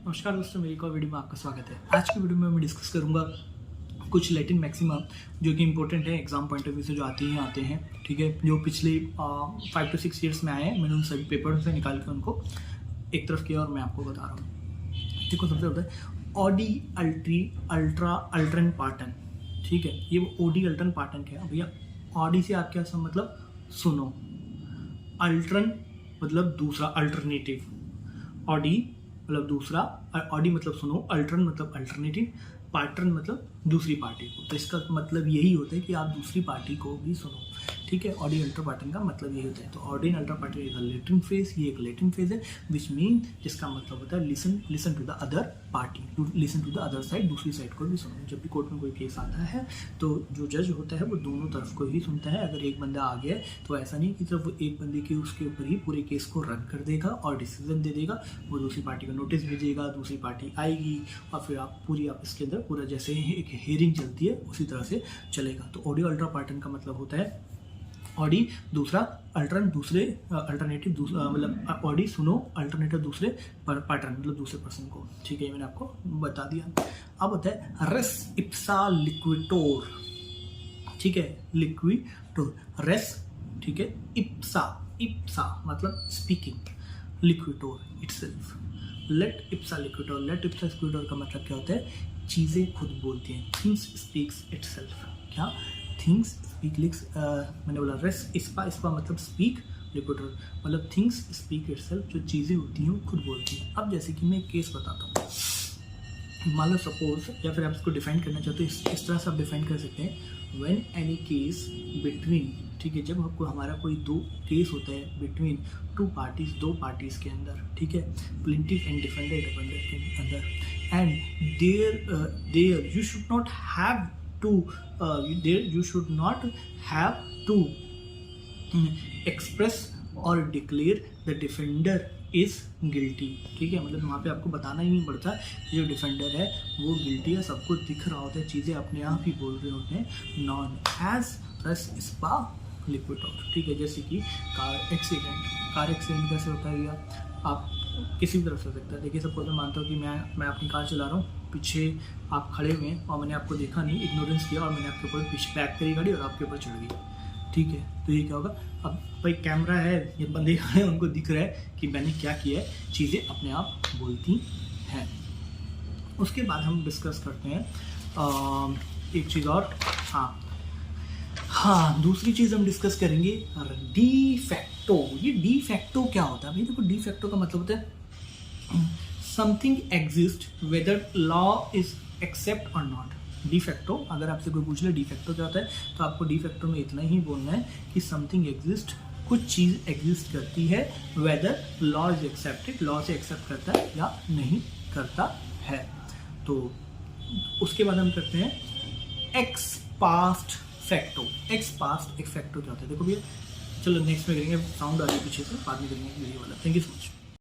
नमस्कार दोस्तों, मेरी एक और वीडियो में आपका स्वागत है। आज की वीडियो में मैं डिस्कस करूंगा कुछ लैटिन मैक्सिमा जो कि इंपॉर्टेंट है एग्जाम पॉइंट ऑफ व्यू से, जो आते हैं ठीक है, जो पिछले 5 to 6 ईयर्स में आए हैं। मैंने उन सभी पेपर से निकाल के उनको एक तरफ किया और मैं आपको बता रहा हूँ। देखो, सबसे होता है ऑडी अल्ट्रा अल्ट्रन पार्टन, ठीक है। ये वो ऑडी अल्ट्रन पार्टन क्या है भैया? ऑडी से आप क्या मतलब सुनो, अल्ट्रन मतलब दूसरा, अल्टरनेटिव। ऑडी मतलब दूसरा, ऑडी मतलब सुनो, अल्ट्रन मतलब अल्टरनेटिव, पार्टन मतलब दूसरी पार्टी को। तो इसका मतलब यही होता है कि आप दूसरी पार्टी को भी सुनो, ठीक है। ऑडी अल्ट्रा पार्टन का मतलब यही होता है। तो ऑडी अल्ट्रा पार्टन एक लैटिन फ्रेज, ये एक लैटिन फ्रेज है विच मीन, जिसका मतलब होता है listen to the other party, listen to the other side, दूसरी साइड को भी सुनो। जब भी कोर्ट में कोई केस आता है तो जो जज होता है वो दोनों तरफ को ही सुनता है। अगर एक बंदा आ गया तो ऐसा नहीं कि सिर्फ वो एक बंदे के उसके ऊपर ही पूरे केस को रद्द कर देगा और डिसीजन दे देगा। वो दूसरी पार्टी को नोटिस भेजेगा, दूसरी पार्टी आएगी और फिर आप इसके अंदर पूरा जैसे एक हियरिंग चलती है उसी तरह से चलेगा। तो ऑडी अल्ट्रा पार्टन का मतलब होता है ऑडी दूसरा, अल्टरन दूसरे, अल्टरनेटिव दूसरा, मतलब ऑडी सुनो, अल्टरनेटिव दूसरे, पार्टन मतलब दूसरे पर्सन को, ठीक है। मैंने आपको बता दिया। अब होता है रेस इप्सा लिक्विटोर, ठीक है, लिक्विटोर, रेस, ठीक है, इप्सा मतलब speaking, लिक्विटोर itself, late Ipsa लिक्विटोर। Late Ipsa लिक्विटोर का मतलब क्या होता है? चीज़ें खुद बोलती हैं, थिंग्स स्पीक्स इटसेल्फ। क्या? थिंग्स स्पीक लिक्स, मैंने बोला रेस इस्पा मतलब स्पीक, लिक्विटोर मतलब थिंग्स स्पीक इटसेल्फ, जो चीज़ें होती हैं वो खुद बोलती हैं। अब जैसे कि मैं एक केस बताता हूँ, मान लो सपोज, या फिर आप इसको डिफाइन करना चाहते हो इस तरह से आप डिफाइन कर सकते हैं, व्हेन एनी केस बिटवीन, ठीक है, जब आपको हमारा कोई दो केस होता है बिटवीन टू पार्टीज, दो पार्टीज के अंदर, ठीक है, प्लेंटिफ एंड डिफेंडेड के अंदर, and there you should not have to express और declare the defender is guilty, ठीक है। मतलब वहाँ पे आपको बताना ही नहीं पड़ता कि जो डिफेंडर है वो गिल्टी है, सबको दिख रहा होता है, चीज़ें अपने आप ही बोल रहे होते हैं, नॉन एज रेस स्पा लिक्विटोर, ठीक है। जैसे कि कार एक्सीडेंट कैसे होता है भैया? आप किसी भी तरफ से हो सकता है। देखिए, सपोज मैं मानता हूँ कि मैं अपनी कार चला रहा हूँ, पीछे आप खड़े हुए हैं और मैंने आपको देखा नहीं, इग्नोरेंस किया और मैंने आपके ऊपर पीछे बैक करी गाड़ी और आपके ऊपर चढ़ गई, ठीक है। तो ये क्या होगा? अब भाई कैमरा है, ये बंदे खड़े हैं, उनको दिख रहा है कि मैंने क्या किया है, चीज़ें अपने आप बोलती हैं। उसके बाद हम डिस्कस करते हैं एक चीज़ और। हाँ, दूसरी चीज़ हम डिस्कस करेंगे डी फैक्टो। ये डी फैक्टो क्या होता है भाई? देखो, डी फैक्टो का मतलब होता है something exist whether law is accept और नॉट। डी फैक्टो, अगर आपसे कोई पूछ ले डी फैक्टो क्या होता है, तो आपको डी फैक्टो में इतना ही बोलना है कि समथिंग एग्जिस्ट, कुछ चीज़ एग्जिस्ट करती है, whether law is accepted, law से एक्सेप्ट करता है या नहीं करता है। तो उसके बाद हम करते हैं x past facto. X past एक फैक्टो क्या होता है? देखो भैया, चलो नेक्स्ट में करेंगे, साउंड आ रही है पीछे से, बाद में करेंगे वीडियो वाला। Thank you so much.